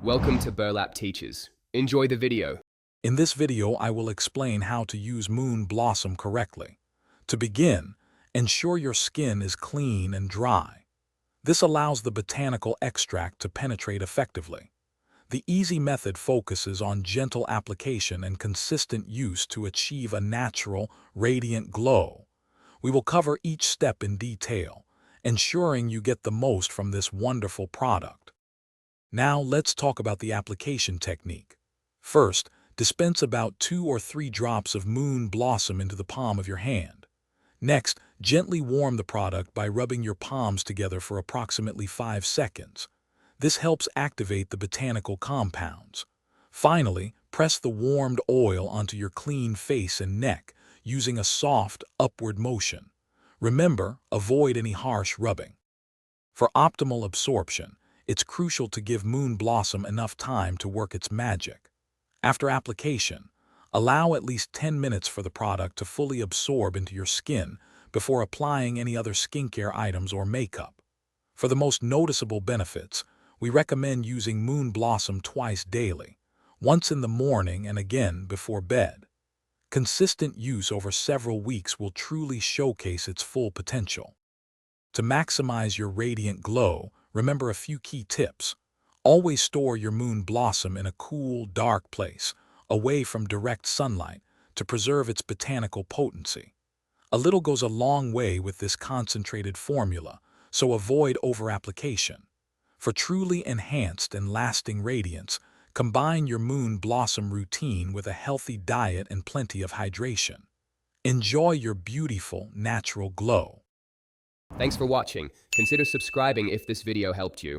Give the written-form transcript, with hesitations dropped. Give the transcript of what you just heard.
Welcome to Burlap Teachers. Enjoy the video. In this video, I will explain how to use moon blossom correctly. To begin, ensure your skin is clean and dry. This allows the botanical extract to penetrate effectively. The easy method focuses on gentle application and consistent use to achieve a natural, radiant glow. We will cover each step in detail, ensuring you get the most from this wonderful product. Now let's talk about the application technique. First, dispense about 2 or 3 drops of moon blossom into the palm of your hand. Next, gently warm the product by rubbing your palms together for approximately 5 seconds. This helps activate the botanical compounds. Finally, press the warmed oil onto your clean face and neck using a soft, upward motion. Remember, avoid any harsh rubbing. For optimal absorption, it's crucial to give moon blossom enough time to work its magic. After application, allow at least 10 minutes for the product to fully absorb into your skin before applying any other skincare items or makeup. For the most noticeable benefits, we recommend using moon blossom twice daily, once in the morning and again before bed. Consistent use over several weeks will truly showcase its full potential. To maximize your radiant glow, remember a few key tips. Always store your moon blossom in a cool, dark place, away from direct sunlight, to preserve its botanical potency. A little goes a long way with this concentrated formula, so avoid over-application. For truly enhanced and lasting radiance, combine your moon blossom routine with a healthy diet and plenty of hydration. Enjoy your beautiful, natural glow. Thanks for watching. Consider subscribing if this video helped you.